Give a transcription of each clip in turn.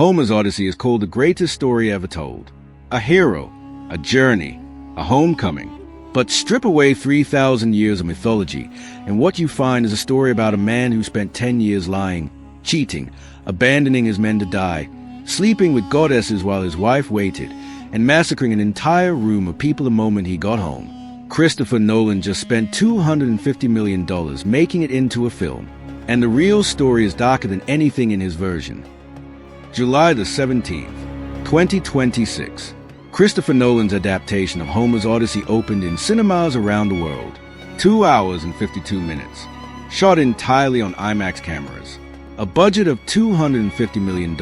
Homer's Odyssey is called the greatest story ever told. A hero, a journey, a homecoming. But strip away 3,000 years of mythology, and what you find is a story about a man who spent 10 years lying, cheating, abandoning his men to die, sleeping with goddesses while his wife waited, and massacring an entire room of people the moment he got home. Christopher Nolan just spent $250 million making it into a film, and the real story is darker than anything in his version. July the 17th, 2026. Christopher Nolan's adaptation of Homer's Odyssey opened in cinemas around the world. 2 hours and 52 minutes. Shot entirely on IMAX cameras. A budget of $250 million.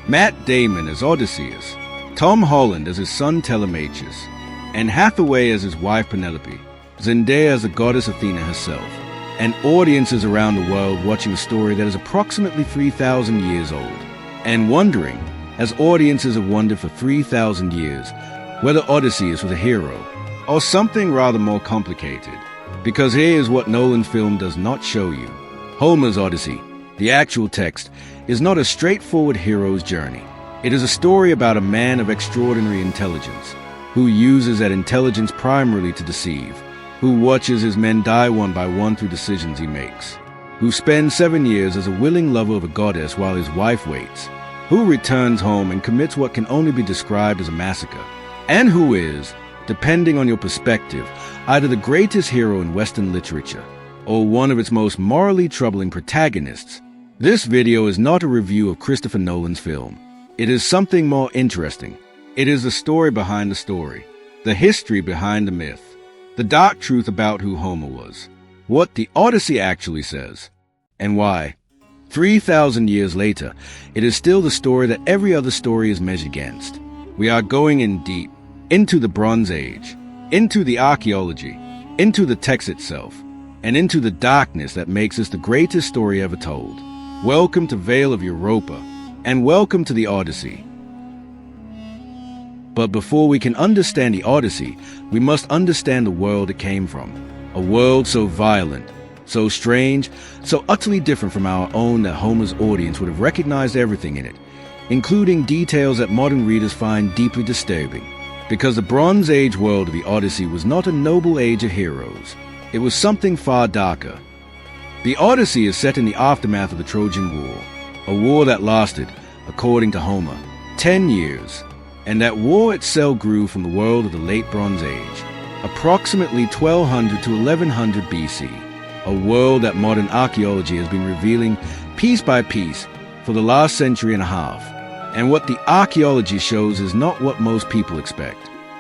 Matt Damon as Odysseus. Tom Holland as his son Telemachus. Anne Hathaway as his wife Penelope. Zendaya as the goddess Athena herself. And audiences around the world watching a story that is approximately 3,000 years old. And wondering, as audiences have wondered for 3,000 years, whether Odysseus was a hero, or something rather more complicated. Because here is what Nolan's film does not show you. Homer's Odyssey, the actual text, is not a straightforward hero's journey. It is a story about a man of extraordinary intelligence, who uses that intelligence primarily to deceive, who watches his men die one by one through decisions he makes, who spends 7 years as a willing lover of a goddess while his wife waits, who returns home and commits what can only be described as a massacre, and who is, depending on your perspective, either the greatest hero in Western literature or one of its most morally troubling protagonists. This video is not a review of Christopher Nolan's film. It is something more interesting. It is the story behind the story, the history behind the myth, the dark truth about who Homer was, what the Odyssey actually says, and why. 3,000 years later, it is still the story that every other story is measured against. We are going in deep, into the Bronze Age, into the archaeology, into the text itself, and into the darkness that makes this the greatest story ever told. Welcome to Vale of Europa, and welcome to the Odyssey. But before we can understand the Odyssey, we must understand the world it came from. A world so violent, so strange, so utterly different from our own that Homer's audience would have recognized everything in it, including details that modern readers find deeply disturbing. Because the Bronze Age world of the Odyssey was not a noble age of heroes. It was something far darker. The Odyssey is set in the aftermath of the Trojan War, a war that lasted, according to Homer, 10 years, and that war itself grew from the world of the late Bronze Age, approximately 1200 to 1100 BC. A world that modern archaeology has been revealing piece by piece for the last century and a half. And what the archaeology shows is not what most people expect.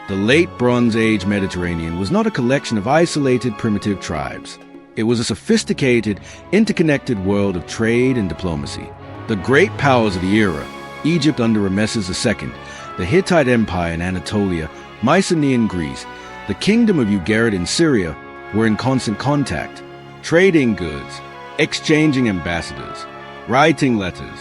The late Bronze Age Mediterranean was not a collection of isolated primitive tribes. It was a sophisticated, interconnected world of trade and diplomacy. The great powers of the era, Egypt under Ramesses II, the Hittite Empire in Anatolia, Mycenaean Greece, the Kingdom of Ugarit in Syria, were in constant contact, trading goods, exchanging ambassadors, writing letters.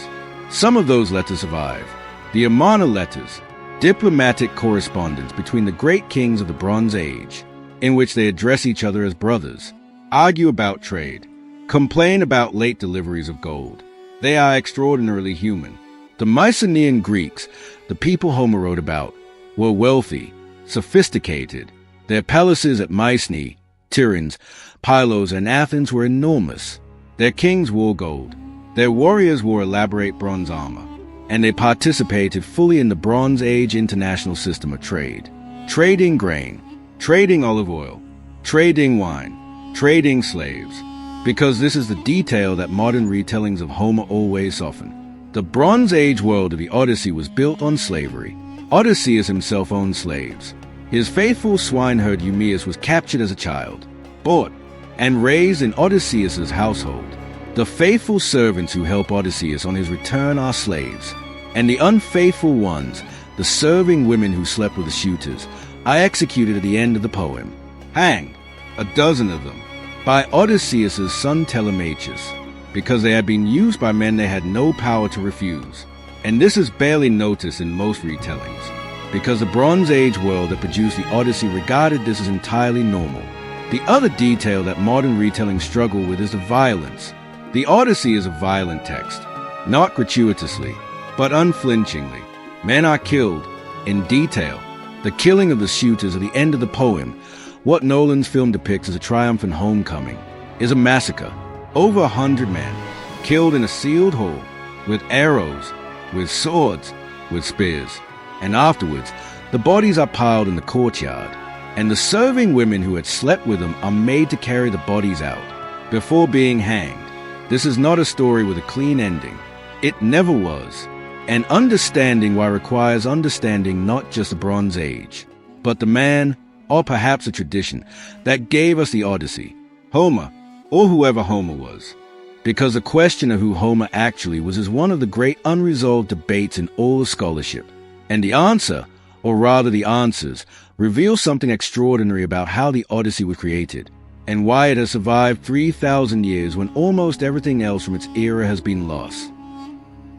Some of those letters survive. The Amarna letters, diplomatic correspondence between the great kings of the Bronze Age, in which they address each other as brothers, argue about trade, complain about late deliveries of gold. They are extraordinarily human. The Mycenaean Greeks, the people Homer wrote about, were wealthy, sophisticated. Their palaces at Mycenae, Tiryns, Pylos, and Athens were enormous. Their kings wore gold. Their warriors wore elaborate bronze armor. And they participated fully in the Bronze Age international system of trade. Trading grain, trading olive oil, trading wine, trading slaves. Because this is the detail that modern retellings of Homer always soften. The Bronze Age world of the Odyssey was built on slavery. Odysseus himself owned slaves. His faithful swineherd Eumaeus was captured as a child, bought, and raised in Odysseus's household. The faithful servants who help Odysseus on his return are slaves, and the unfaithful ones, the serving women who slept with the suitors, are executed at the end of the poem, hanged, a dozen of them, by Odysseus's son Telemachus, because they had been used by men they had no power to refuse. And this is barely noticed in most retellings, because the Bronze Age world that produced the Odyssey regarded this as entirely normal. The other detail that modern retellings struggle with is the violence. The Odyssey is a violent text, not gratuitously. but unflinchingly. Men are killed, in detail. The killing of the suitors at the end of the poem, what Nolan's film depicts as a triumphant homecoming, is a massacre. Over 100 men, killed in a sealed hall, with arrows, with swords, with spears. And afterwards, the bodies are piled in the courtyard, and the serving women who had slept with them are made to carry the bodies out, before being hanged. This is not a story with a clean ending. It never was. And understanding why requires understanding not just the Bronze Age, but the man, or perhaps a tradition, that gave us the Odyssey, Homer, or whoever Homer was. Because the question of who Homer actually was is one of the great unresolved debates in all of scholarship. And the answer, or rather the answers, reveal something extraordinary about how the Odyssey was created, and why it has survived 3,000 years when almost everything else from its era has been lost.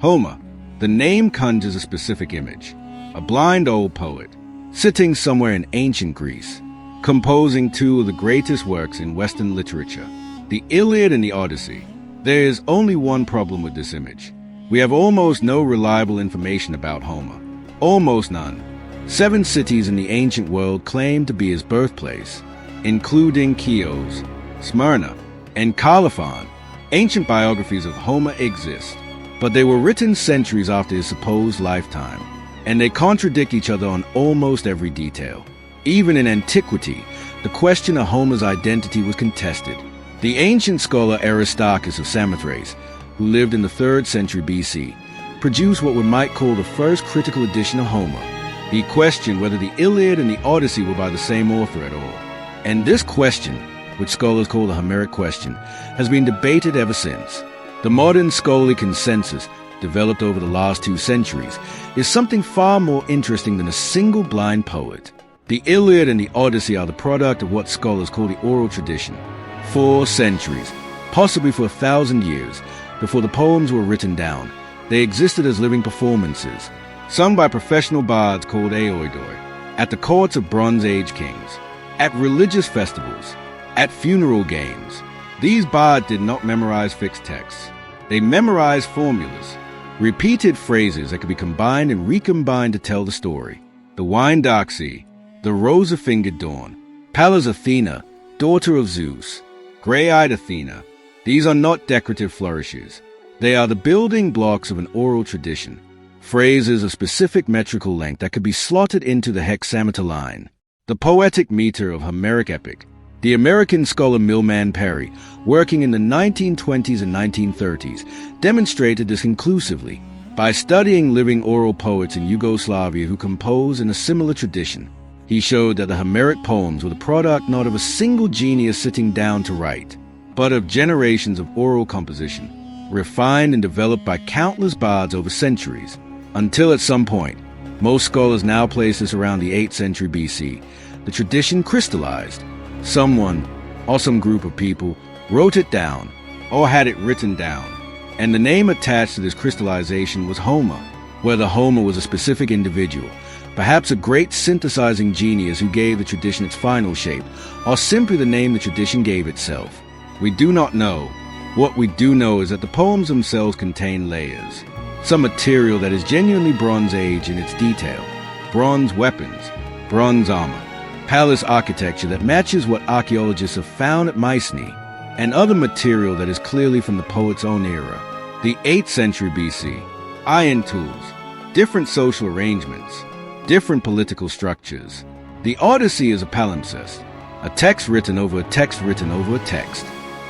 Homer. The name conjures a specific image, a blind old poet, sitting somewhere in ancient Greece, composing two of the greatest works in Western literature, the Iliad and the Odyssey. There is only one problem with this image. We have almost no reliable information about Homer. Almost none. 7 cities in the ancient world claim to be his birthplace, including Chios, Smyrna, and Colophon. Ancient biographies of Homer exist, but they were written centuries after his supposed lifetime, and they contradict each other on almost every detail. Even in antiquity, the question of Homer's identity was contested. The ancient scholar Aristarchus of Samothrace, who lived in the 3rd century BC, produced what we might call the first critical edition of Homer. He questioned whether the Iliad and the Odyssey were by the same author at all. And this question, which scholars call the Homeric question, has been debated ever since. The modern scholarly consensus, developed over the last 2 centuries, is something far more interesting than a single blind poet. The Iliad and the Odyssey are the product of what scholars call the oral tradition. 4 centuries, possibly for 1,000 years, before the poems were written down, they existed as living performances, sung by professional bards called aoidoi, at the courts of Bronze Age kings, at religious festivals, at funeral games. These bards did not memorize fixed texts. They memorized formulas, repeated phrases that could be combined and recombined to tell the story. The wine-dark sea, the rose-fingered dawn, Pallas Athena, daughter of Zeus, gray-eyed Athena. These are not decorative flourishes. They are the building blocks of an oral tradition, phrases of specific metrical length that could be slotted into the hexameter line, the poetic meter of Homeric epic. The American scholar Milman Perry, working in the 1920s and 1930s, demonstrated this conclusively by studying living oral poets in Yugoslavia who compose in a similar tradition. He showed that the Homeric poems were the product not of a single genius sitting down to write, but of generations of oral composition, refined and developed by countless bards over centuries, until at some point, most scholars now place this around the 8th century BC, the tradition crystallized. Someone, or some group of people, wrote it down, or had it written down, and the name attached to this crystallization was Homer, whether Homer was a specific individual, perhaps a great synthesizing genius who gave the tradition its final shape, or simply the name the tradition gave itself. We do not know. What we do know is that the poems themselves contain layers, some material that is genuinely Bronze Age in its detail, bronze weapons, bronze armor, palace architecture that matches what archaeologists have found at Mycenae, and other material that is clearly from the poet's own era. The 8th century BC, iron tools, different social arrangements, different political structures. The Odyssey is a palimpsest, a text written over a text written over a text.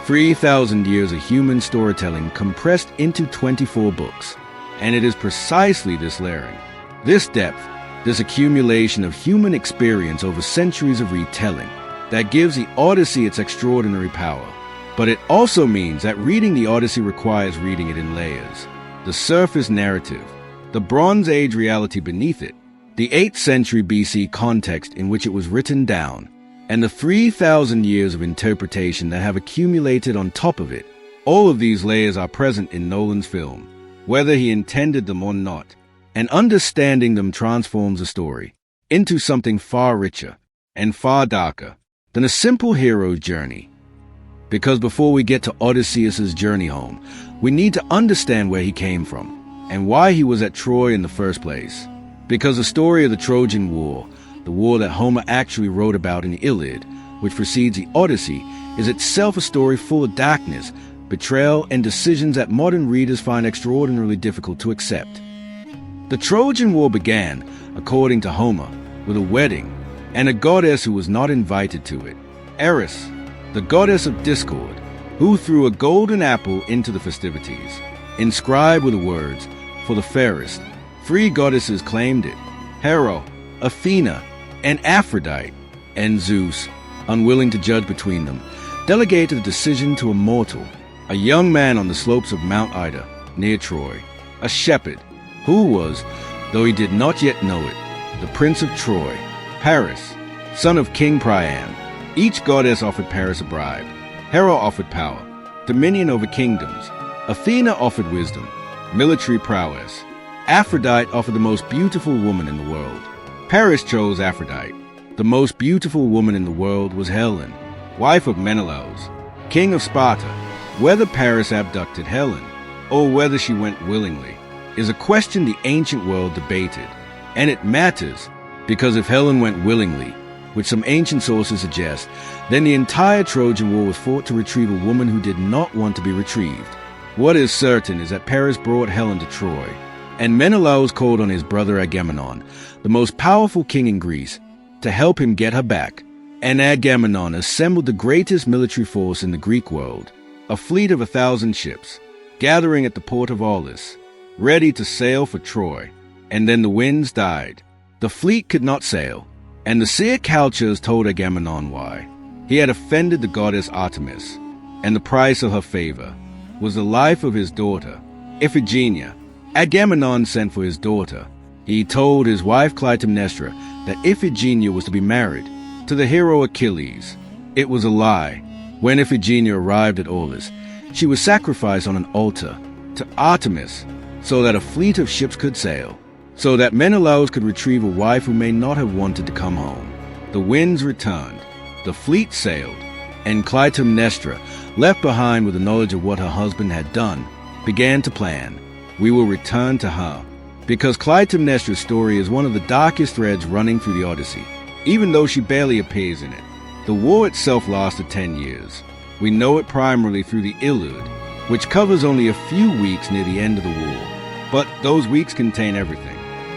3,000 years of human storytelling compressed into 24 books. And it is precisely this layering, this depth, this accumulation of human experience over centuries of retelling that gives the Odyssey its extraordinary power. But it also means that reading the Odyssey requires reading it in layers. The surface narrative, the Bronze Age reality beneath it, the 8th century BC context in which it was written down, and the 3,000 years of interpretation that have accumulated on top of it. All of these layers are present in Nolan's film, whether he intended them or not. And understanding them transforms the story into something far richer and far darker than a simple hero's journey. Because before we get to Odysseus' journey home, we need to understand where he came from. and why he was at Troy in the first place. Because the story of the Trojan War, the war that Homer actually wrote about in the Iliad, which precedes the Odyssey, is itself a story full of darkness, betrayal, and decisions that modern readers find extraordinarily difficult to accept. The Trojan War began, according to Homer, with a wedding, and a goddess who was not invited to it, Eris, the goddess of discord, who threw a golden apple into the festivities, inscribed with the words, "For the fairest." 3 goddesses claimed it: Hera, Athena, and Aphrodite, and Zeus, unwilling to judge between them, delegated the decision to a mortal, a young man on the slopes of Mount Ida, near Troy, a shepherd, who was, though he did not yet know it, the Prince of Troy, Paris, son of King Priam. Each goddess offered Paris a bribe. Hera offered power, dominion over kingdoms. Athena offered wisdom, military prowess. Aphrodite offered the most beautiful woman in the world. Paris chose Aphrodite. The most beautiful woman in the world was Helen, wife of Menelaus, king of Sparta. Whether Paris abducted Helen, or whether she went willingly, is a question the ancient world debated. And it matters, because if Helen went willingly, which some ancient sources suggest, then the entire Trojan War was fought to retrieve a woman who did not want to be retrieved. What is certain is that Paris brought Helen to Troy, and Menelaus called on his brother Agamemnon, the most powerful king in Greece, to help him get her back. And Agamemnon assembled the greatest military force in the Greek world, a fleet of 1,000 ships, gathering at the port of Aulis, ready to sail for Troy. And then the winds died. The fleet could not sail, and the seer Calchas told Agamemnon why. He had offended the goddess Artemis, and the price of her favor was the life of his daughter, Iphigenia. Agamemnon sent for his daughter. He told his wife Clytemnestra that Iphigenia was to be married to the hero Achilles. It was a lie. When Iphigenia arrived at Aulis, she was sacrificed on an altar to Artemis so that a fleet of ships could sail, so that Menelaus could retrieve a wife who may not have wanted to come home. The winds returned, the fleet sailed, and Clytemnestra, left behind with the knowledge of what her husband had done, began to plan. We will return to her, because Clytemnestra's story is one of the darkest threads running through the Odyssey, even though she barely appears in it. The war itself lasted 10 years. We know it primarily through the Iliad, which covers only a few weeks near the end of the war. But those weeks contain everything: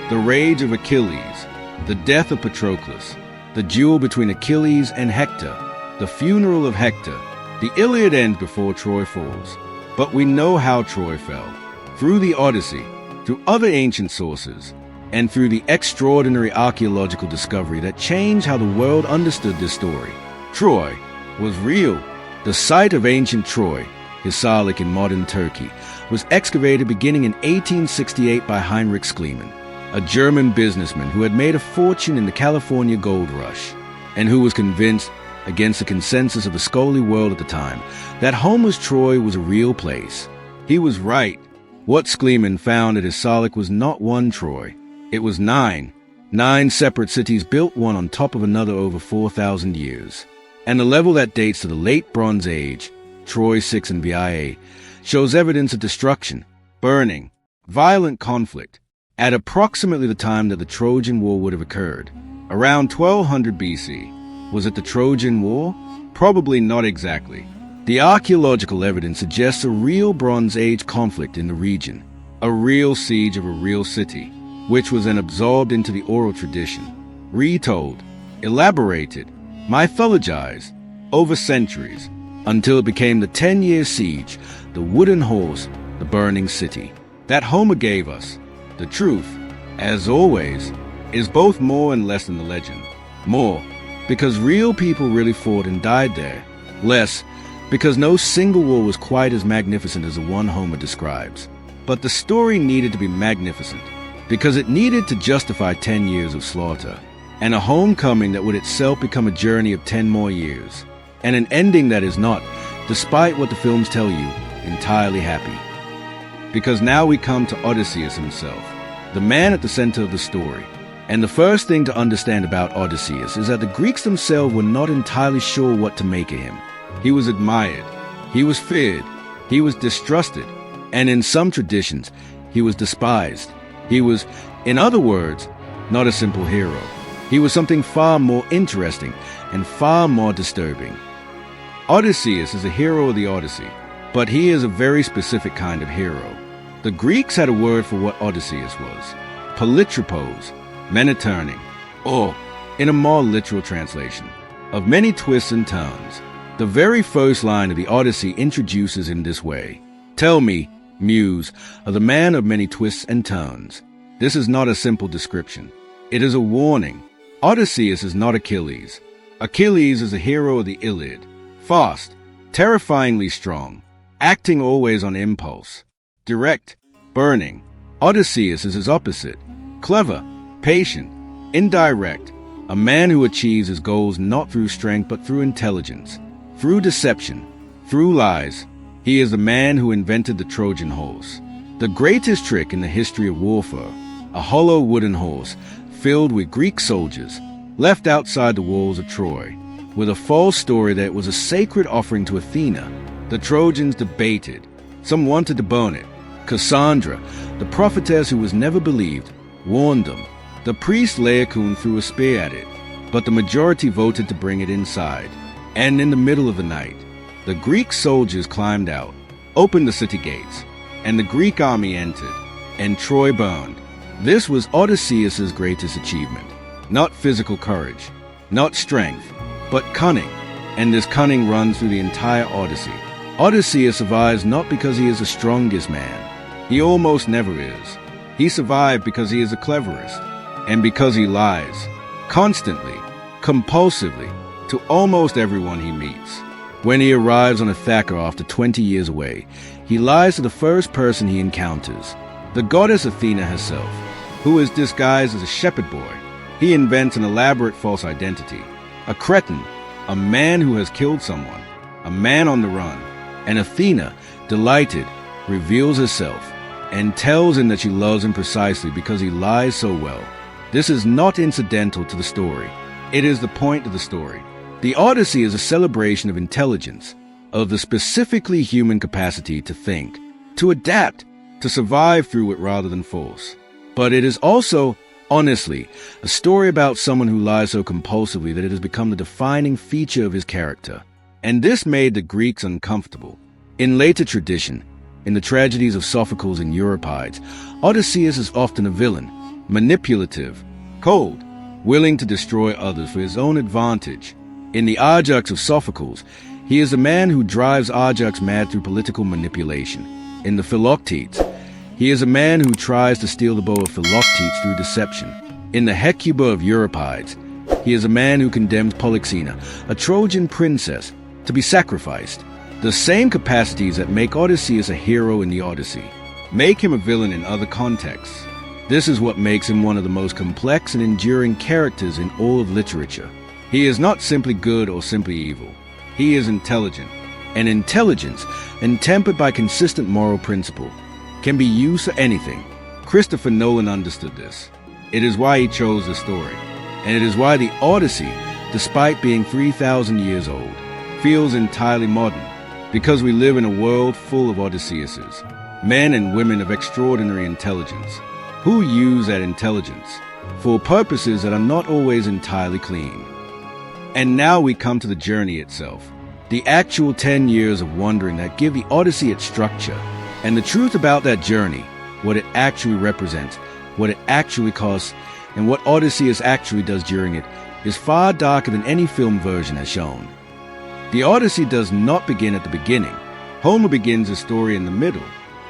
the rage of Achilles, the death of Patroclus, the duel between Achilles and Hector, the funeral of Hector. The Iliad ends before Troy falls, but we know how Troy fell, through the Odyssey, through other ancient sources, and through the extraordinary archaeological discovery that changed how the world understood this story. Troy was real. The site of ancient Troy, Hisarlik in modern Turkey, was excavated beginning in 1868 by Heinrich Schliemann, a German businessman who had made a fortune in the California gold rush, and who was convinced, against the consensus of the scholarly world at the time, that Homer's Troy was a real place. He was right. What Schliemann found at Hisarlik was not one Troy. It was 9. 9 separate cities built one on top of another over 4,000 years. And the level that dates to the late Bronze Age, Troy 6 and BIA, shows evidence of destruction, burning, violent conflict, at approximately the time that the Trojan War would have occurred, around 1200 BC. Was it the Trojan War? Probably not exactly. The archaeological evidence suggests a real Bronze Age conflict in the region, a real siege of a real city, which was then absorbed into the oral tradition, retold, elaborated, mythologized, over centuries, until it became the 10-year siege, the wooden horse, the burning city, that Homer gave us. The truth, as always, is both more and less than the legend. More, because real people really fought and died there. Less, because no single war was quite as magnificent as the one Homer describes. But the story needed to be magnificent, because it needed to justify 10 years of slaughter, and a homecoming that would itself become a journey of 10 more years, and an ending that is not, despite what the films tell you, entirely happy. Because now we come to Odysseus himself, the man at the center of the story. And the first thing to understand about Odysseus is that the Greeks themselves were not entirely sure what to make of him. He was admired, he was feared, he was distrusted, and in some traditions, He was despised. He was, in other words, not a simple hero. He was something far more interesting and far more disturbing. Odysseus is a hero of the Odyssey, but he is a very specific kind of hero. The Greeks had a word for what Odysseus was: polytropos, men turning, or, in a more literal translation, of many twists and turns. The very first line of the Odyssey introduces him this way: "Tell me, Muse, of the man of many twists and turns." This is not a simple description. It is a warning. Odysseus is not Achilles. Achilles is a hero of the Iliad. Fast, terrifyingly strong, acting always on impulse. Direct, burning. Odysseus is his opposite. Clever, patient, indirect. A man who achieves his goals not through strength but through intelligence, through deception, through lies. He is the man who invented the Trojan horse, the greatest trick in the history of warfare, a hollow wooden horse filled with Greek soldiers, left outside the walls of Troy, with a false story that it was a sacred offering to Athena. The Trojans debated. Some wanted to burn it. Cassandra, the prophetess who was never believed, warned them. The priest Laocoon threw a spear at it, but the majority voted to bring it inside. And in the middle of the night, the Greek soldiers climbed out, opened the city gates, and the Greek army entered, and Troy burned. This was Odysseus' greatest achievement. Not physical courage, not strength, but cunning. And this cunning runs through the entire Odyssey. Odysseus survives not because he is the strongest man. He almost never is. He survived because he is the cleverest, and because he lies, constantly, compulsively, to almost everyone he meets. When he arrives on Ithaca after 20 years away, he lies to the first person he encounters, the goddess Athena herself, who is disguised as a shepherd boy. He invents an elaborate false identity, a cretin, a man who has killed someone, a man on the run, and Athena, delighted, reveals herself and tells him that she loves him precisely because he lies so well. This is not incidental to the story. It is the point of the story. The Odyssey is a celebration of intelligence, of the specifically human capacity to think, to adapt, to survive through it rather than force. But it is also, honestly, a story about someone who lies so compulsively that it has become the defining feature of his character. And this made the Greeks uncomfortable. In later tradition, in the tragedies of Sophocles and Euripides, Odysseus is often a villain, manipulative, cold, willing to destroy others for his own advantage. In the Ajax of Sophocles, he is the man who drives Ajax mad through political manipulation. In the Philoctetes, he is a man who tries to steal the bow of Philoctetes through deception. In the Hecuba of Euripides, he is a man who condemns Polyxena, a Trojan princess, to be sacrificed. The same capacities that make Odysseus a hero in the Odyssey make him a villain in other contexts. This is what makes him one of the most complex and enduring characters in all of literature. He is not simply good or simply evil. He is intelligent. And intelligence, and tempered by consistent moral principle, can be used for anything. Christopher Nolan understood this. It is why he chose the story. And it is why the Odyssey, despite being 3,000 years old, feels entirely modern. Because we live in a world full of Odysseuses, men and women of extraordinary intelligence, who use that intelligence for purposes that are not always entirely clean. And now we come to the journey itself, the actual 10 years of wandering that give the Odyssey its structure. And the truth about that journey, what it actually represents, what it actually costs, and what Odysseus actually does during it, is far darker than any film version has shown. The Odyssey does not begin at the beginning. Homer begins his story in the middle.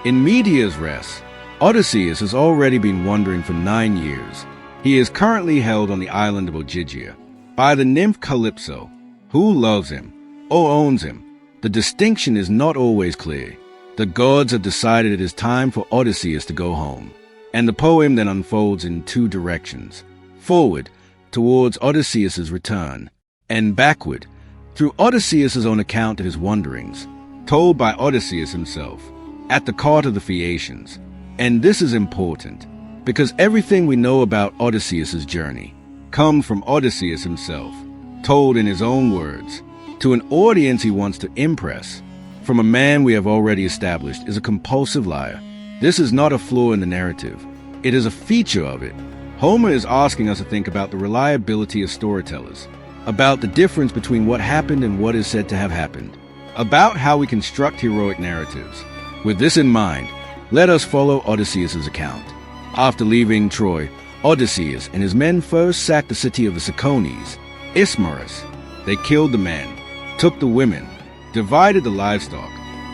In medias res, Odysseus has already been wandering for 9 years. He is currently held on the island of Ogygia by the nymph Calypso, who loves him or owns him. The distinction is not always clear. The gods have decided it is time for Odysseus to go home. And the poem then unfolds in two directions: forward, towards Odysseus' return, and backward, through Odysseus' own account of his wanderings, told by Odysseus himself, at the court of the Phaeacians. And this is important, because everything we know about Odysseus' journey comes from Odysseus himself, told in his own words, to an audience he wants to impress, from a man we have already established is a compulsive liar. This is not a flaw in the narrative. It is a feature of it. Homer is asking us to think about the reliability of storytellers, about the difference between what happened and what is said to have happened, about how we construct heroic narratives. With this in mind, let us follow Odysseus' account. After leaving Troy, Odysseus and his men first sacked the city of the Cicones, Ismarus. They killed the men, took the women, divided the livestock,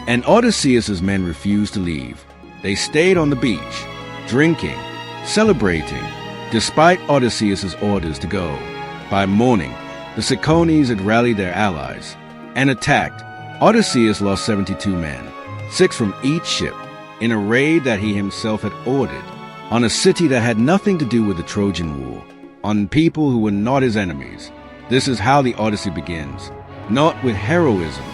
and Odysseus' men refused to leave. They stayed on the beach, drinking, celebrating, despite Odysseus' orders to go. By morning, the Cicones had rallied their allies and attacked. Odysseus lost 72 men, 6 from each ship, in a raid that he himself had ordered, on a city that had nothing to do with the Trojan War, on people who were not his enemies. This is how the Odyssey begins, not with heroism,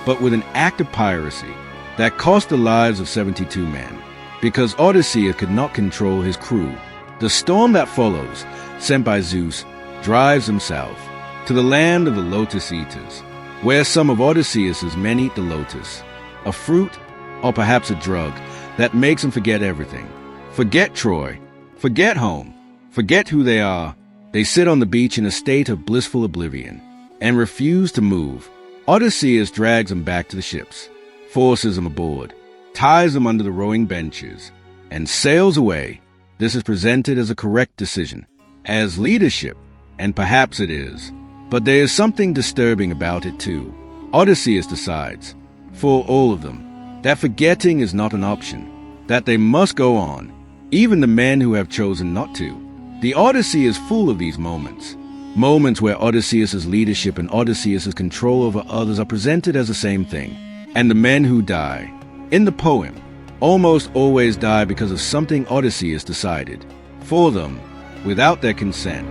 but with an act of piracy that cost the lives of 72 men, because Odysseus could not control his crew. The storm that follows, sent by Zeus, drives them south, to the land of the lotus eaters, where some of Odysseus' men eat the lotus, a fruit, or perhaps a drug, that makes them forget everything. Forget Troy, forget home, forget who they are. They sit on the beach in a state of blissful oblivion, and refuse to move. Odysseus drags them back to the ships, forces them aboard, ties them under the rowing benches, and sails away. This is presented as a correct decision, as leadership, and perhaps it is. But there is something disturbing about it too. Odysseus decides, for all of them, that forgetting is not an option, that they must go on, even the men who have chosen not to. The Odyssey is full of these moments, moments where Odysseus' leadership and Odysseus' control over others are presented as the same thing. And the men who die, in the poem, almost always die because of something Odysseus decided, for them, without their consent.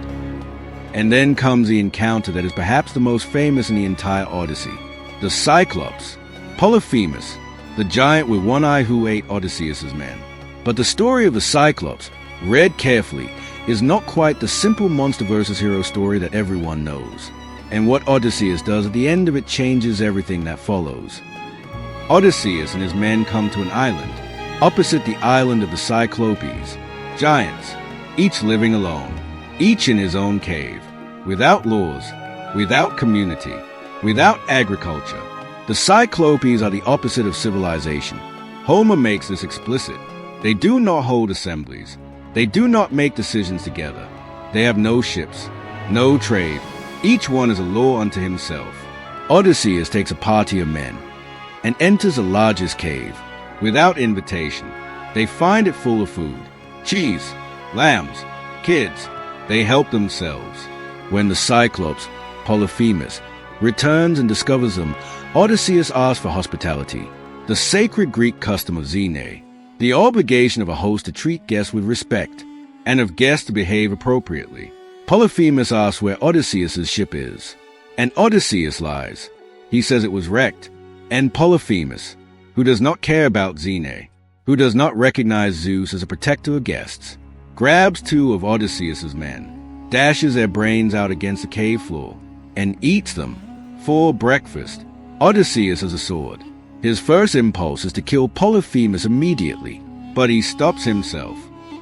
And then comes the encounter that is perhaps the most famous in the entire Odyssey, the Cyclops, Polyphemus, the giant with one eye who ate Odysseus' men. But the story of the Cyclops, read carefully, is not quite the simple monster versus hero story that everyone knows. And what Odysseus does at the end of it changes everything that follows. Odysseus and his men come to an island, opposite the island of the Cyclopes, giants, each living alone, each in his own cave, without laws, without community, without agriculture. The Cyclopes are the opposite of civilization. Homer makes this explicit. They do not hold assemblies. They do not make decisions together. They have no ships, no trade. Each one is a law unto himself. Odysseus takes a party of men and enters the largest cave, without invitation. They find it full of food, cheese, lambs, kids. They help themselves. When the Cyclops, Polyphemus, returns and discovers them, Odysseus asks for hospitality, the sacred Greek custom of Xene, the obligation of a host to treat guests with respect, and of guests to behave appropriately. Polyphemus asks where Odysseus' ship is, and Odysseus lies. He says it was wrecked, and Polyphemus, who does not care about Xene, who does not recognize Zeus as a protector of guests, grabs 2 of Odysseus' men, dashes their brains out against the cave floor, and eats them for breakfast. Odysseus has a sword. His first impulse is to kill Polyphemus immediately, but he stops himself,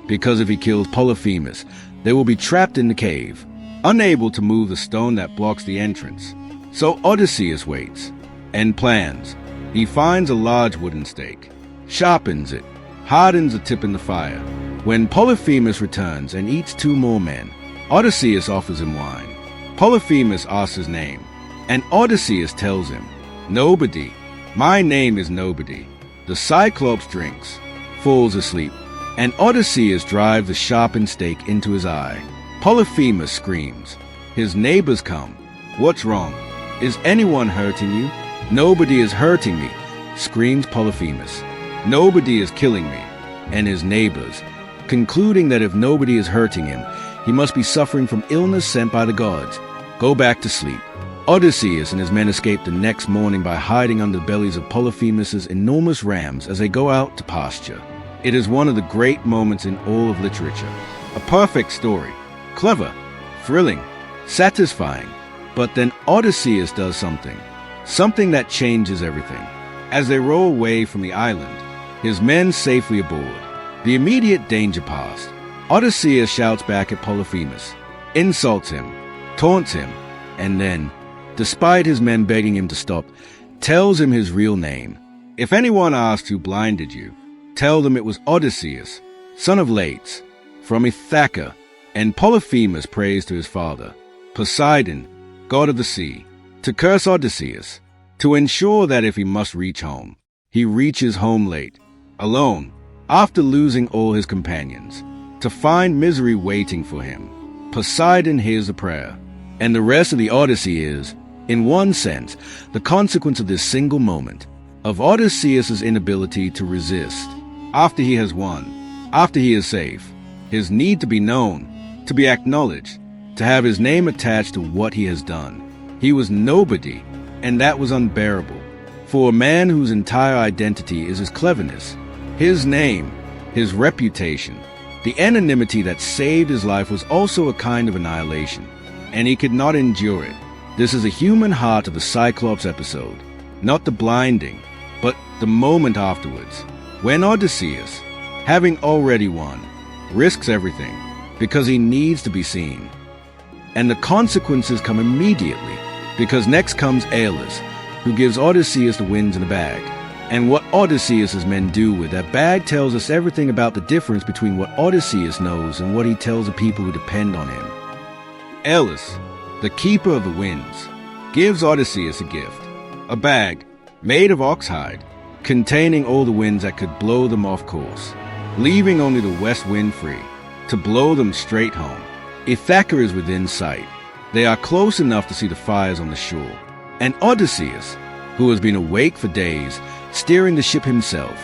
because if he kills Polyphemus, they will be trapped in the cave, unable to move the stone that blocks the entrance. So Odysseus waits, and plans. He finds a large wooden stake, sharpens it, hardens the tip in the fire. When Polyphemus returns and eats 2 more men, Odysseus offers him wine. Polyphemus asks his name, and Odysseus tells him, "Nobody. My name is Nobody." The Cyclops drinks, falls asleep, and Odysseus drives the sharpened stake into his eye. Polyphemus screams. His neighbors come. "What's wrong? Is anyone hurting you?" "Nobody is hurting me," screams Polyphemus. "Nobody is killing me." And his neighbors, concluding that if nobody is hurting him, he must be suffering from illness sent by the gods, go back to sleep. Odysseus and his men escape the next morning by hiding under the bellies of Polyphemus' enormous rams as they go out to pasture. It is one of the great moments in all of literature. A perfect story. Clever, thrilling, satisfying. But then Odysseus does something that changes everything. As they row away from the island, his men safely aboard. The immediate danger past, Odysseus shouts back at Polyphemus, insults him, taunts him, and then, despite his men begging him to stop, tells him his real name. If anyone asks who blinded you, tell them it was Odysseus, son of Lates, from Ithaca. And Polyphemus prays to his father, Poseidon, god of the sea, to curse Odysseus, to ensure that if he must reach home, he reaches home late, alone, after losing all his companions, to find misery waiting for him. Poseidon hears the prayer, and the rest of the Odyssey is, in one sense, the consequence of this single moment, of Odysseus' inability to resist, after he has won, after he is safe, his need to be known, to be acknowledged, to have his name attached to what he has done. He was nobody, and that was unbearable. For a man whose entire identity is his cleverness, his name, his reputation, the anonymity that saved his life was also a kind of annihilation, and he could not endure it. This is a human heart of the Cyclops episode, not the blinding, but the moment afterwards, when Odysseus, having already won, risks everything, because he needs to be seen. And the consequences come immediately, because next comes Aeolus, who gives Odysseus the winds in a bag. And what Odysseus' men do with that bag tells us everything about the difference between what Odysseus knows and what he tells the people who depend on him. Aeolus, the keeper of the winds, gives Odysseus a gift, a bag made of oxhide, containing all the winds that could blow them off course, leaving only the west wind free, to blow them straight home. Ithaca is within sight. They are close enough to see the fires on the shore. And Odysseus, who has been awake for days, steering the ship himself,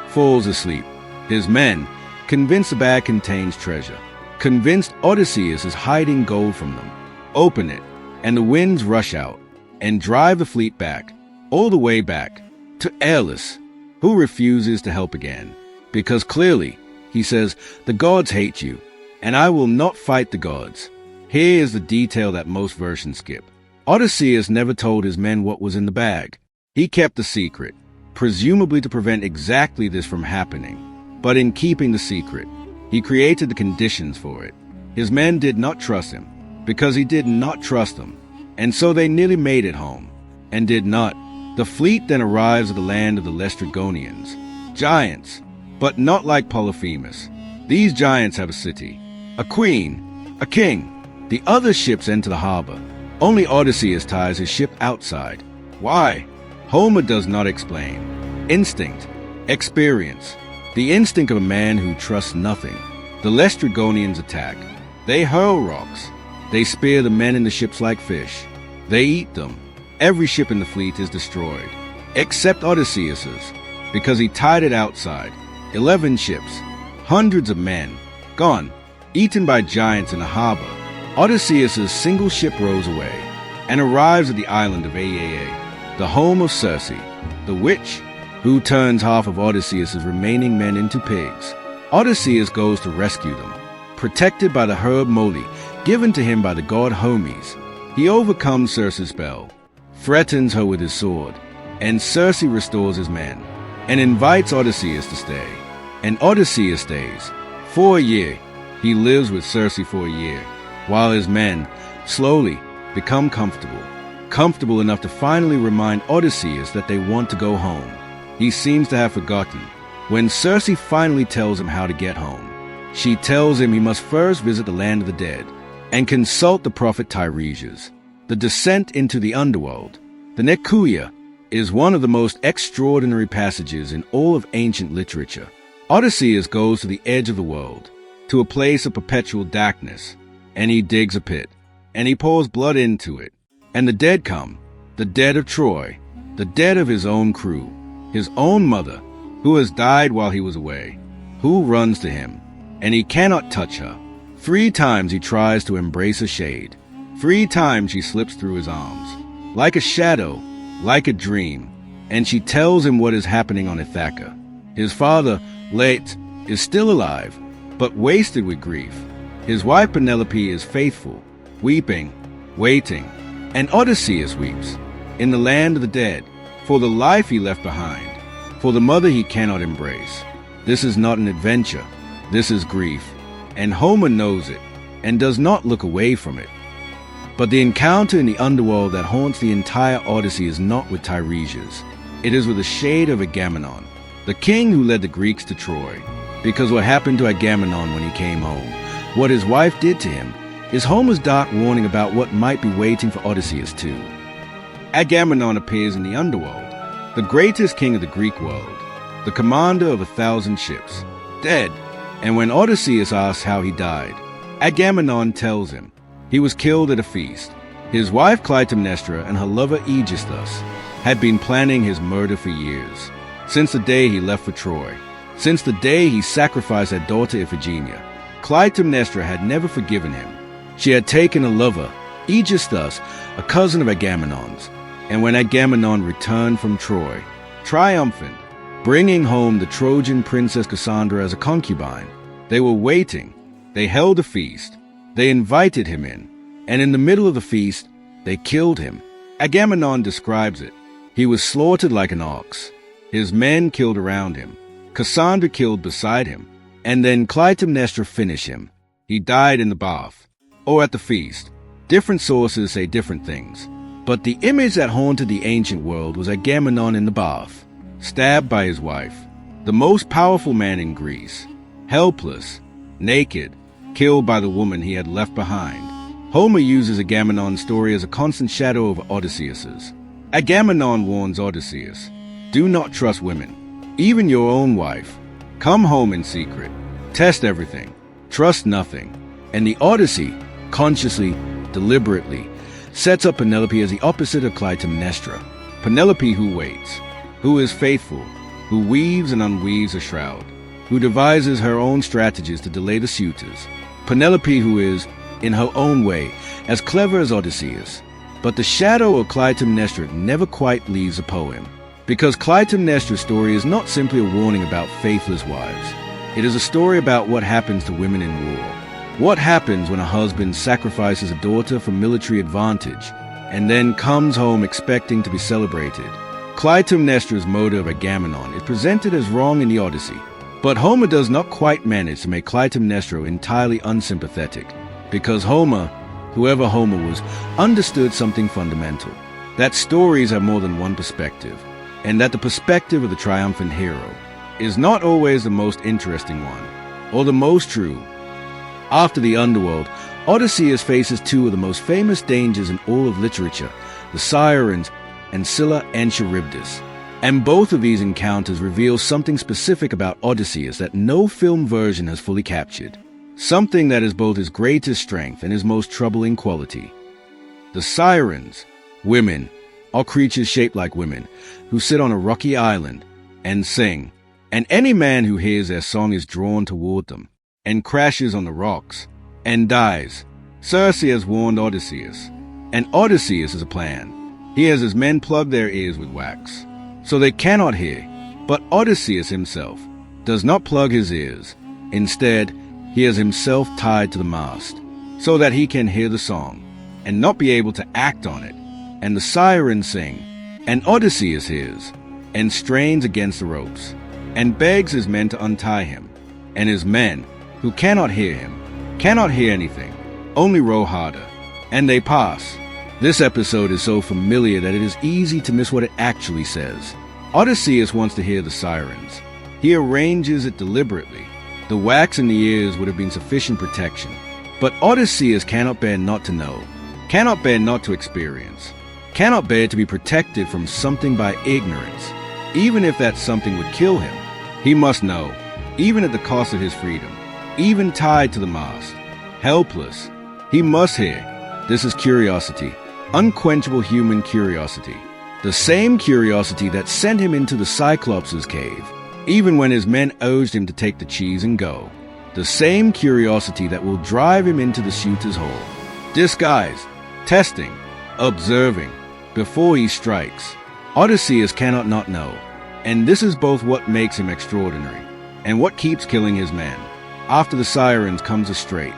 falls asleep. His men, convinced the bag contains treasure, convinced Odysseus is hiding gold from them, open it, and the winds rush out, and drive the fleet back, all the way back, to Aeolus, who refuses to help again, because clearly, he says, the gods hate you, and I will not fight the gods. Here is the detail that most versions skip. Odysseus never told his men what was in the bag. He kept the secret, presumably to prevent exactly this from happening. But in keeping the secret, he created the conditions for it. His men did not trust him, because he did not trust them, and so they nearly made it home, and did not. The fleet then arrives at the land of the Laestrygonians, giants, but not like Polyphemus. These giants have a city, a queen, a king. The other ships enter the harbor. Only Odysseus ties his ship outside. Why? Homer does not explain. Instinct, experience, the instinct of a man who trusts nothing. The Laestrygonians attack. They hurl rocks. They spear the men in the ships like fish. They eat them. Every ship in the fleet is destroyed, except Odysseus's, because he tied it outside. 11 ships, hundreds of men, gone, eaten by giants in a harbor. Odysseus' single ship rows away and arrives at the island of Aiaia, the home of Circe, the witch, who turns half of Odysseus' remaining men into pigs. Odysseus goes to rescue them, protected by the herb Moly, given to him by the god Hermes. He overcomes Circe's spell, threatens her with his sword, and Circe restores his men, and invites Odysseus to stay. And Odysseus stays. For a year, he lives with Circe for a year, while his men, slowly, become comfortable enough to finally remind Odysseus that they want to go home. He seems to have forgotten. When Circe finally tells him how to get home, she tells him he must first visit the land of the dead, and consult the prophet Tiresias. The descent into the underworld, the Nekuia, is one of the most extraordinary passages in all of ancient literature. Odysseus goes to the edge of the world, to a place of perpetual darkness, and he digs a pit, and he pours blood into it, and the dead come, the dead of Troy, the dead of his own crew, his own mother, who has died while he was away, who runs to him, and he cannot touch her. 3 times he tries to embrace a shade. 3 times she slips through his arms, like a shadow, like a dream, and she tells him what is happening on Ithaca. His father, Lates, is still alive, but wasted with grief. His wife Penelope is faithful, weeping, waiting, and Odysseus weeps, in the land of the dead, for the life he left behind. For the mother he cannot embrace. This is not an adventure. This is grief. And Homer knows it, and does not look away from it. But the encounter in the underworld that haunts the entire Odyssey is not with Tiresias. It is with a shade of Agamemnon, the king who led the Greeks to Troy. Because what happened to Agamemnon when he came home, what his wife did to him, is Homer's dark warning about what might be waiting for Odysseus too. Agamemnon appears in the underworld, the greatest king of the Greek world, the commander of 1,000 ships, dead. And when Odysseus asks how he died, Agamemnon tells him he was killed at a feast. His wife Clytemnestra and her lover Aegisthus had been planning his murder for years, since the day he left for Troy, since the day he sacrificed their daughter Iphigenia. Clytemnestra had never forgiven him. She had taken a lover, Aegisthus, a cousin of Agamemnon's, and when Agamemnon returned from Troy, triumphant, bringing home the Trojan princess Cassandra as a concubine, they were waiting. They held a feast. They invited him in, and in the middle of the feast, they killed him. Agamemnon describes it. He was slaughtered like an ox. His men killed around him. Cassandra killed beside him, and then Clytemnestra finished him. He died in the bath, or at the feast. Different sources say different things, but the image that haunted the ancient world was Agamemnon in the bath, stabbed by his wife, the most powerful man in Greece, helpless, naked, killed by the woman he had left behind. Homer uses Agamemnon's story as a constant shadow of Odysseus's. Agamemnon warns Odysseus, "Do not trust women, even your own wife. Come home in secret. Test everything. Trust nothing." And the Odyssey, consciously, deliberately, sets up Penelope as the opposite of Clytemnestra. Penelope who waits, who is faithful, who weaves and unweaves a shroud, who devises her own strategies to delay the suitors. Penelope who is, in her own way, as clever as Odysseus. But the shadow of Clytemnestra never quite leaves the poem, because Clytemnestra's story is not simply a warning about faithless wives. It is a story about what happens to women in war. What happens when a husband sacrifices a daughter for military advantage, and then comes home expecting to be celebrated. Clytemnestra's motive of Agamemnon is presented as wrong in the Odyssey, but Homer does not quite manage to make Clytemnestra entirely unsympathetic, because Homer, whoever Homer was, understood something fundamental, that stories have more than one perspective, and that the perspective of the triumphant hero is not always the most interesting one, or the most true. After the underworld, Odysseus faces two of the most famous dangers in all of literature, the Sirens and Scylla and Charybdis. And both of these encounters reveal something specific about Odysseus that no film version has fully captured, something that is both his greatest strength and his most troubling quality. The Sirens, women, are creatures shaped like women, who sit on a rocky island and sing, and any man who hears their song is drawn toward them, and crashes on the rocks, and dies. Circe has warned Odysseus, and Odysseus has a plan. He has his men plug their ears with wax, so they cannot hear. But Odysseus himself does not plug his ears. Instead, he has himself tied to the mast, so that he can hear the song, and not be able to act on it. And the sirens sing, and Odysseus hears, and strains against the ropes, and begs his men to untie him. And his men, who cannot hear him, cannot hear anything, only row harder, and they pass. This episode is so familiar that it is easy to miss what it actually says. Odysseus wants to hear the sirens. He arranges it deliberately. The wax in the ears would have been sufficient protection. But Odysseus cannot bear not to know, cannot bear not to experience, cannot bear to be protected from something by ignorance, even if that something would kill him. He must know, even at the cost of his freedom, even tied to the mast, helpless. He must hear. This is curiosity, unquenchable human curiosity, the same curiosity that sent him into the Cyclops' cave, even when his men urged him to take the cheese and go, the same curiosity that will drive him into the shooter's hole, disguised, testing, observing, before he strikes. Odysseus cannot not know, and this is both what makes him extraordinary, and what keeps killing his men. After the sirens comes a strait,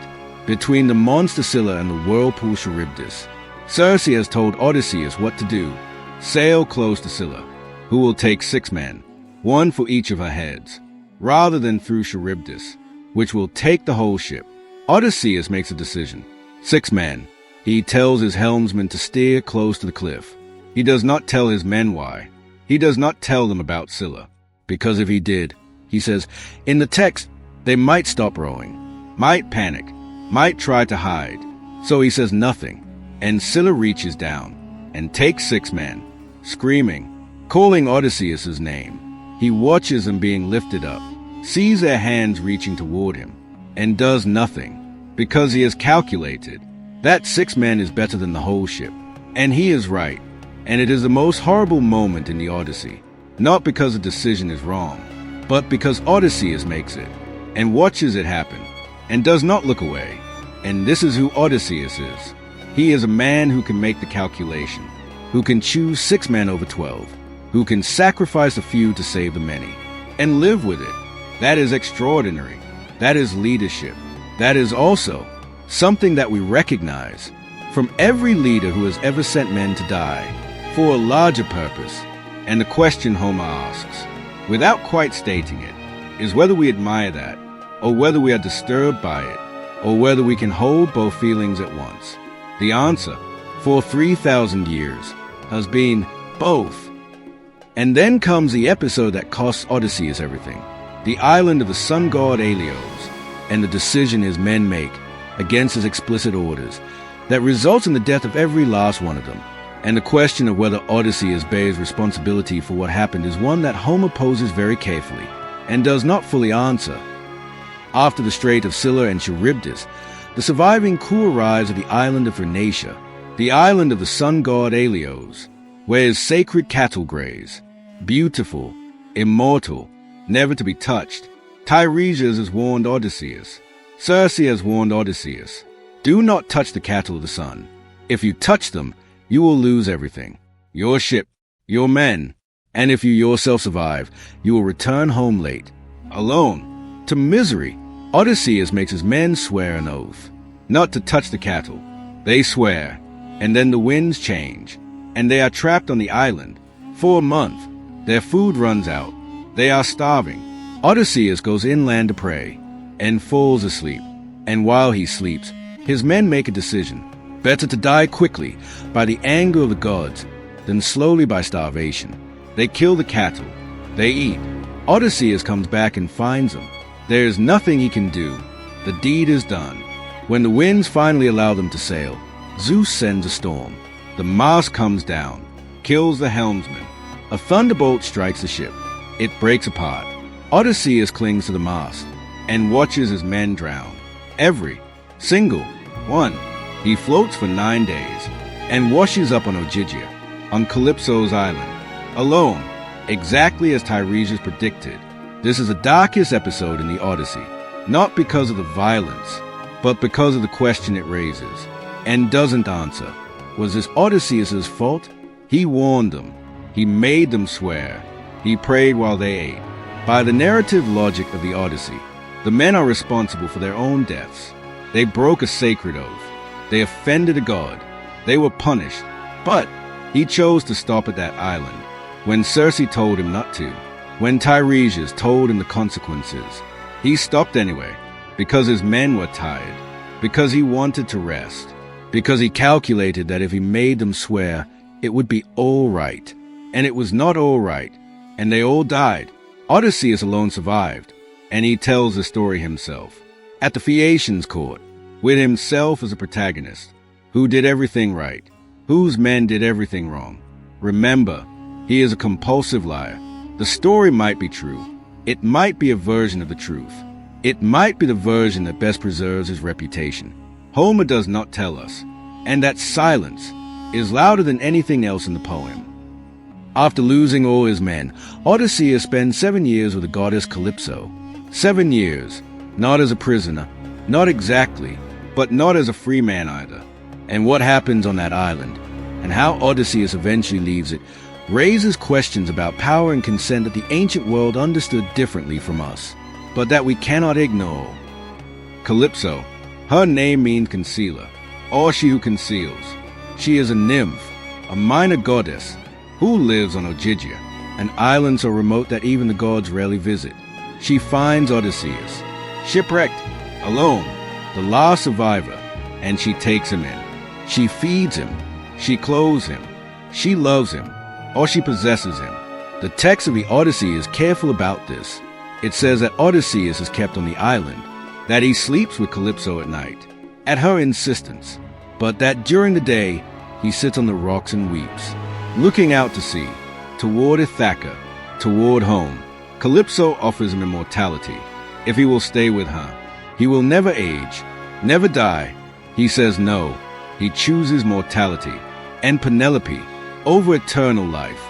between the monster Scylla and the whirlpool Charybdis. Circe has told Odysseus what to do. Sail close to Scylla, who will take 6 men. one for each of her heads, rather than through Charybdis, which will take the whole ship. Odysseus makes a decision. 6 men. He tells his helmsman to steer close to the cliff. He does not tell his men why. He does not tell them about Scylla, because if he did, he says, in the text, they might stop rowing, might panic, might try to hide. So he says nothing, and Scylla reaches down and takes 6 men, screaming, calling Odysseus' name. He watches them being lifted up, sees their hands reaching toward him, and does nothing, because he has calculated that 6 men is better than the whole ship. And he is right, and it is the most horrible moment in the Odyssey, not because the decision is wrong, but because Odysseus makes it, and watches it happen, and does not look away. And this is who Odysseus is. He is a man who can make the calculation, who can choose 6 men over 12, who can sacrifice a few to save the many, and live with it. That is extraordinary. That is leadership. That is also something that we recognize from every leader who has ever sent men to die for a larger purpose. And the question Homer asks, without quite stating it, is whether we admire that, or whether we are disturbed by it, or whether we can hold both feelings at once. The answer, for 3,000 years, has been both. And then comes the episode that costs Odysseus everything, the island of the sun god Helios, and the decision his men make against his explicit orders that results in the death of every last one of them. And the question of whether Odysseus bears responsibility for what happened is one that Homer poses very carefully and does not fully answer. After the Strait of Scylla and Charybdis, the surviving crew arrives at the island of Phoenicia, the island of the sun god Helios, where his sacred cattle graze. Beautiful, immortal, never to be touched, Tiresias has warned Odysseus. Circe has warned Odysseus. Do not touch the cattle of the sun. If you touch them, you will lose everything. Your ship, your men, and if you yourself survive, you will return home late, alone, to misery. Odysseus makes his men swear an oath, not to touch the cattle. They swear, and then the winds change, and they are trapped on the island for a month. Their food runs out. They are starving. Odysseus goes inland to pray, and falls asleep. And while he sleeps, his men make a decision. Better to die quickly by the anger of the gods than slowly by starvation. They kill the cattle. They eat. Odysseus comes back and finds them. There is nothing he can do. The deed is done. When the winds finally allow them to sail, Zeus sends a storm. The mast comes down, kills the helmsman. A thunderbolt strikes the ship. It breaks apart. Odysseus clings to the mast and watches his men drown. Every single one. He floats for 9 days and washes up on Ogygia, on Calypso's island, alone, exactly as Tiresias predicted. This is the darkest episode in the Odyssey, not because of the violence, but because of the question it raises, and doesn't answer. Was this Odysseus' fault? He warned them. He made them swear. He prayed while they ate. By the narrative logic of the Odyssey, the men are responsible for their own deaths. They broke a sacred oath. They offended a god. They were punished. But he chose to stop at that island when Circe told him not to. When Tiresias told him the consequences, he stopped anyway because his men were tired, because he wanted to rest, because he calculated that if he made them swear, it would be all right. And it was not all right, and they all died. Odysseus alone survived, and he tells the story himself. At the Phaeacians' court, with himself as a protagonist, who did everything right, whose men did everything wrong. Remember, he is a compulsive liar. The story might be true. It might be a version of the truth. It might be the version that best preserves his reputation. Homer does not tell us, and that silence is louder than anything else in the poem. After losing all his men, Odysseus spends 7 years with the goddess Calypso. 7 years, not as a prisoner, not exactly, but not as a free man either. And what happens on that island, and how Odysseus eventually leaves it, raises questions about power and consent that the ancient world understood differently from us, but that we cannot ignore. Calypso, her name means concealer, or she who conceals. She is a nymph, a minor goddess, who lives on Ogygia, an island so remote that even the gods rarely visit. She finds Odysseus, shipwrecked, alone, the last survivor, and she takes him in. She feeds him, she clothes him, she loves him, or she possesses him. The text of the Odyssey is careful about this. It says that Odysseus is kept on the island, that he sleeps with Calypso at night, at her insistence, but that during the day he sits on the rocks and weeps, looking out to sea, toward Ithaca, toward home. Calypso offers him immortality, if he will stay with her. He will never age, never die. He says no. He chooses mortality, and Penelope, over eternal life,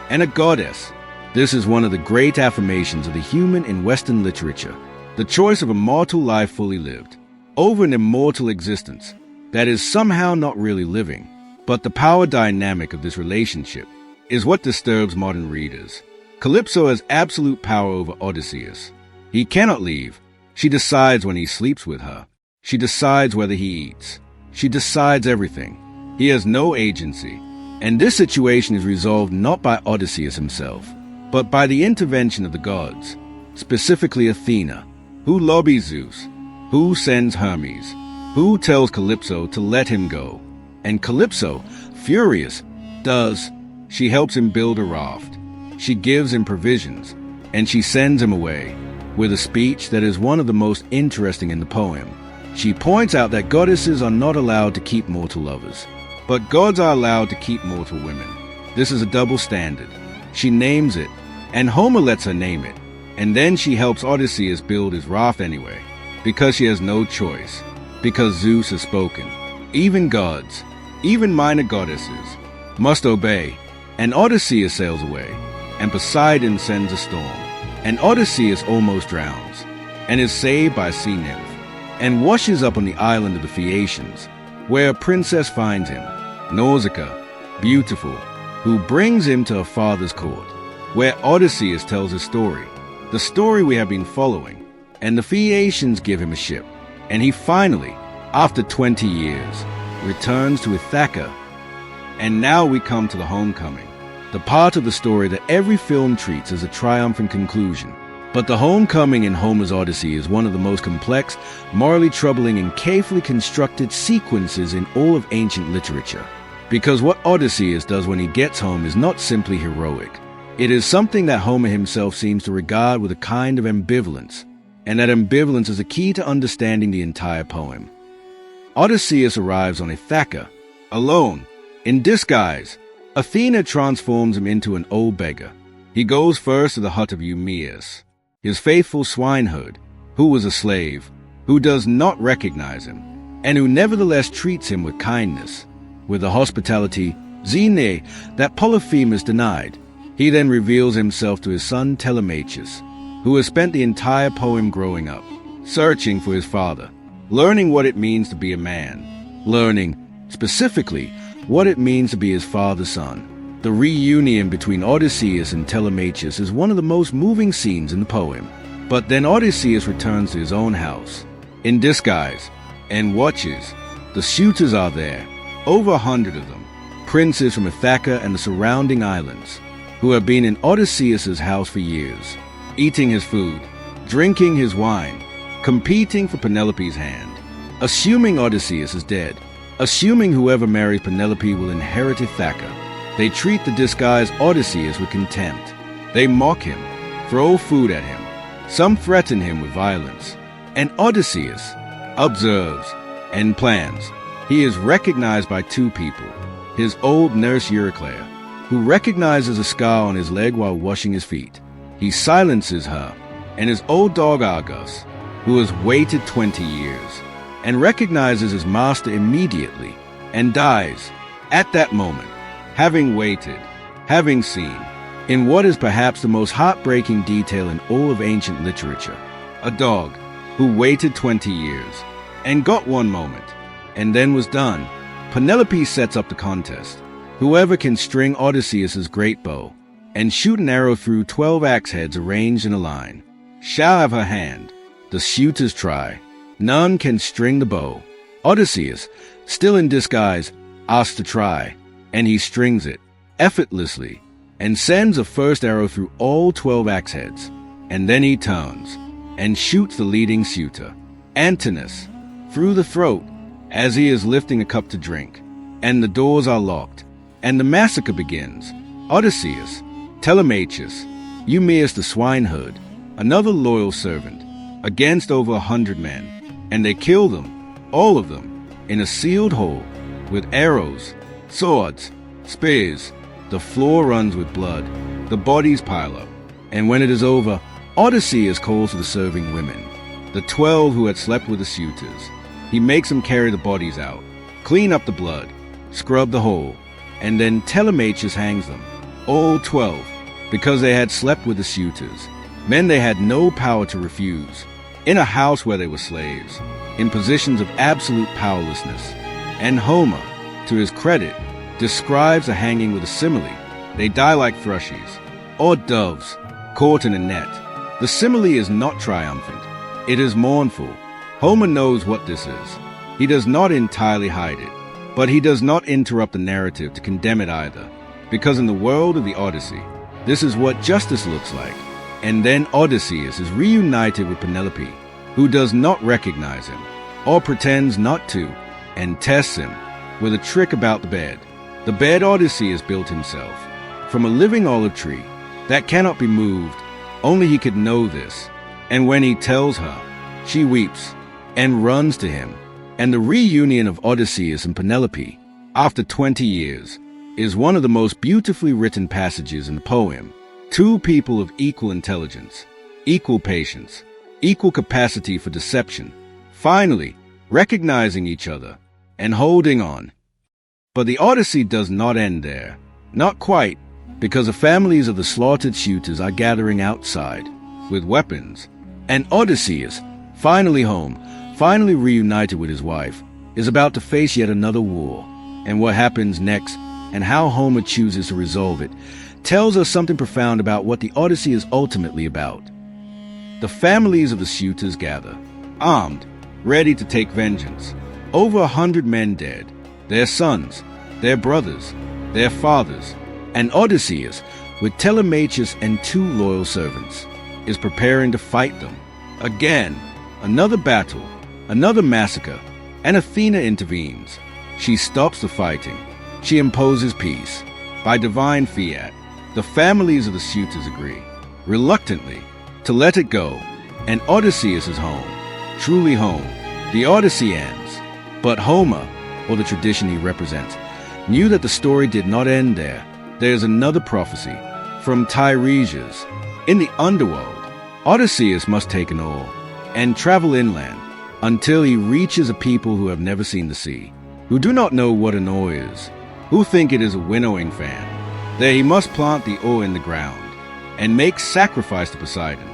and a goddess. This is one of the great affirmations of the human in Western literature, the choice of a mortal life fully lived, over an immortal existence that is somehow not really living. But the power dynamic of this relationship is what disturbs modern readers. Calypso has absolute power over Odysseus. He cannot leave. She decides when he sleeps with her. She decides whether he eats. She decides everything. He has no agency. And this situation is resolved not by Odysseus himself, but by the intervention of the gods, specifically Athena, who lobbies Zeus, who sends Hermes, who tells Calypso to let him go. And Calypso, furious, does. She helps him build a raft. She gives him provisions, and she sends him away, with a speech that is one of the most interesting in the poem. She points out that goddesses are not allowed to keep mortal lovers, but gods are allowed to keep mortal women. This is a double standard. She names it, and Homer lets her name it, and then she helps Odysseus build his raft anyway, because she has no choice, because Zeus has spoken. Even gods, even minor goddesses, must obey, and Odysseus sails away, and Poseidon sends a storm, and Odysseus almost drowns, and is saved by a sea nymph, and washes up on the island of the Phaeacians, where a princess finds him, Nausicaa, beautiful, who brings him to her father's court, where Odysseus tells his story, the story we have been following, and the Phaeacians give him a ship, and he finally, after 20 years, returns to Ithaca. And now we come to the homecoming, the part of the story that every film treats as a triumphant conclusion. But the homecoming in Homer's Odyssey is one of the most complex, morally troubling, and carefully constructed sequences in all of ancient literature. Because what Odysseus does when he gets home is not simply heroic. It is something that Homer himself seems to regard with a kind of ambivalence, and that ambivalence is the key to understanding the entire poem. Odysseus arrives on Ithaca, alone, in disguise. Athena transforms him into an old beggar. He goes first to the hut of Eumaeus, his faithful swineherd, who was a slave, who does not recognize him, and who nevertheless treats him with kindness, with the hospitality, xene, that Polyphemus denied. He then reveals himself to his son Telemachus, who has spent the entire poem growing up, searching for his father, learning what it means to be a man, learning, specifically, what it means to be his father's son. The reunion between Odysseus and Telemachus is one of the most moving scenes in the poem. But then Odysseus returns to his own house, in disguise, and watches. The suitors are there, over 100 of them, princes from Ithaca and the surrounding islands, who have been in Odysseus's house for years, eating his food, drinking his wine, competing for Penelope's hand, assuming Odysseus is dead, assuming whoever marries Penelope will inherit Ithaca. They treat the disguised Odysseus with contempt. They mock him, throw food at him. Some threaten him with violence. And Odysseus observes and plans. He is recognized by two people, his old nurse Eurycleia, who recognizes a scar on his leg while washing his feet. He silences her, and his old dog Argus, who has waited 20 years, and recognizes his master immediately, and dies at that moment, having waited, having seen, in what is perhaps the most heartbreaking detail in all of ancient literature, a dog who waited 20 years, and got one moment, and then was done. Penelope sets up the contest. Whoever can string Odysseus's great bow, and shoot an arrow through 12 axe heads arranged in a line, shall have her hand. The suitors try. None can string the bow. Odysseus, still in disguise, asks to try, and he strings it, effortlessly, and sends a first arrow through all 12 axe heads. And then he turns and shoots the leading suitor, Antinous, through the throat as he is lifting a cup to drink. And the doors are locked, and the massacre begins. Odysseus, Telemachus, Eumaeus the swineherd, another loyal servant, against over 100 men, and they kill them, all of them, in a sealed hall, with arrows, swords, spears. The floor runs with blood, the bodies pile up, and when it is over, Odysseus calls for the serving women, the 12 who had slept with the suitors. He makes them carry the bodies out, clean up the blood, scrub the hole, and then Telemachus hangs them, all 12, because they had slept with the suitors, men they had no power to refuse, in a house where they were slaves, in positions of absolute powerlessness. And Homer, to his credit, describes a hanging with a simile. They die like thrushes, or doves, caught in a net. The simile is not triumphant. It is mournful. Homer knows what this is. He does not entirely hide it, but he does not interrupt the narrative to condemn it either, because in the world of the Odyssey, this is what justice looks like. And then Odysseus is reunited with Penelope, who does not recognize him, or pretends not to, and tests him with a trick about the bed. The bed Odysseus built himself, from a living olive tree, that cannot be moved. Only he could know this. And when he tells her, she weeps and runs to him. And the reunion of Odysseus and Penelope, after 20 years, is one of the most beautifully written passages in the poem. Two people of equal intelligence, equal patience, equal capacity for deception, finally recognizing each other and holding on. But the Odyssey does not end there. Not quite, because the families of the slaughtered suitors are gathering outside with weapons. And Odysseus, finally home, finally reunited with his wife, is about to face yet another war. And what happens next, and how Homer chooses to resolve it, tells us something profound about what the Odyssey is ultimately about. The families of the suitors gather, armed, ready to take vengeance. Over 100 men dead, their sons, their brothers, their fathers, and Odysseus, with Telemachus and 2 loyal servants, is preparing to fight them. Again, another battle, another massacre, and Athena intervenes. She stops the fighting. She imposes peace. By divine fiat, the families of the suitors agree, reluctantly, to let it go, and Odysseus is home, truly home. The Odyssey ends, but Homer, or the tradition he represents, knew that the story did not end there. There is another prophecy, from Tiresias. In the underworld, Odysseus must take an oar and travel inland until he reaches a people who have never seen the sea, who do not know what an oar is, who think it is a winnowing fan. There he must plant the oar in the ground and make sacrifice to Poseidon,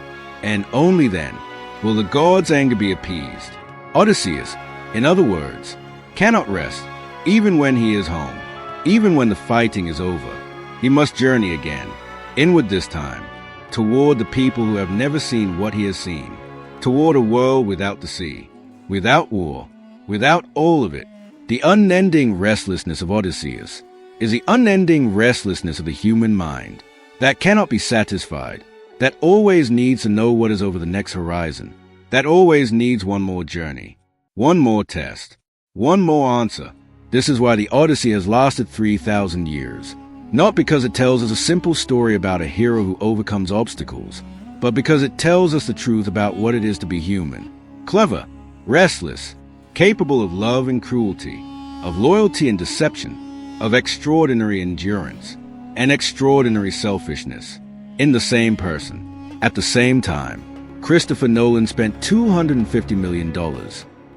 and only then will the god's anger be appeased. Odysseus, in other words, cannot rest, even when he is home, even when the fighting is over. He must journey again, inward this time, toward the people who have never seen what he has seen, toward a world without the sea, without war, without all of it. The unending restlessness of Odysseus is the unending restlessness of the human mind that cannot be satisfied, that always needs to know what is over the next horizon, that always needs one more journey, one more test, one more answer. This is why the Odyssey has lasted 3,000 years. Not because it tells us a simple story about a hero who overcomes obstacles, but because it tells us the truth about what it is to be human. Clever, restless, capable of love and cruelty, of loyalty and deception, of extraordinary endurance and extraordinary selfishness, in the same person. At the same time, Christopher Nolan spent $250 million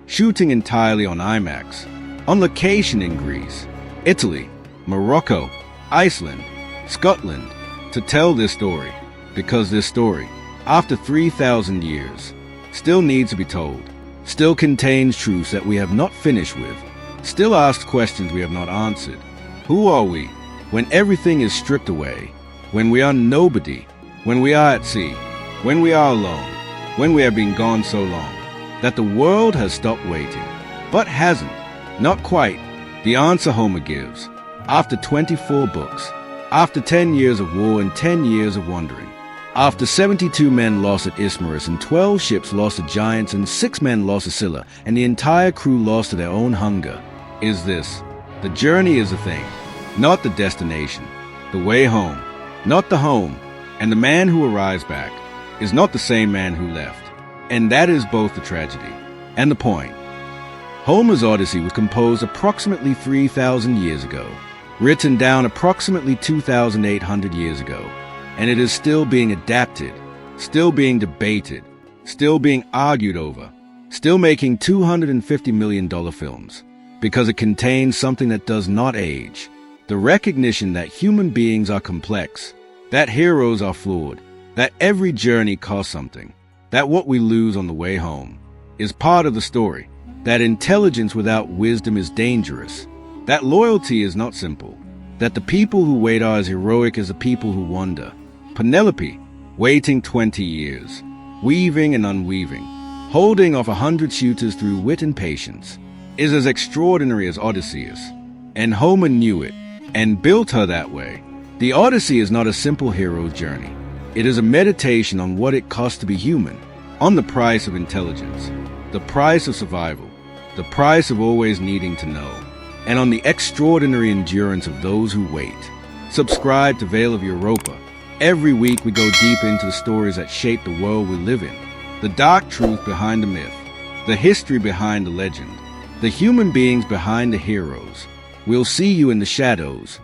shooting entirely on IMAX, on location in Greece, Italy, Morocco, Iceland, Scotland, to tell this story, because this story, after 3,000 years, still needs to be told, still contains truths that we have not finished with, still asks questions we have not answered. Who are we when everything is stripped away, when we are nobody, when we are at sea, when we are alone, when we have been gone so long, that the world has stopped waiting, but hasn't, not quite. The answer Homer gives, after 24 books, After 10 years of war and 10 years of wandering, after 72 men lost at Isthmus and 12 ships lost to giants and 6 men lost to Scylla and the entire crew lost to their own hunger, is this: the journey is the thing, not the destination. The way home, not the home, and the man who arrives back is not the same man who left. And that is both the tragedy and the point. Homer's Odyssey was composed approximately 3,000 years ago, written down approximately 2,800 years ago, and it is still being adapted, still being debated, still being argued over, still making $250 million films, because it contains something that does not age: the recognition that human beings are complex, that heroes are flawed, that every journey costs something, that what we lose on the way home is part of the story, that intelligence without wisdom is dangerous, that loyalty is not simple, that the people who wait are as heroic as the people who wander. Penelope, waiting 20 years, weaving and unweaving, holding off 100 shooters through wit and patience, is as extraordinary as Odysseus. And Homer knew it, and built her that way. The Odyssey is not a simple hero's journey. It is a meditation on what it costs to be human, on the price of intelligence, the price of survival, the price of always needing to know, and on the extraordinary endurance of those who wait. Subscribe to Veil of Europa. Every week we go deep into the stories that shape the world we live in, the dark truth behind the myth, the history behind the legend, the human beings behind the heroes. We'll see you in the shadows,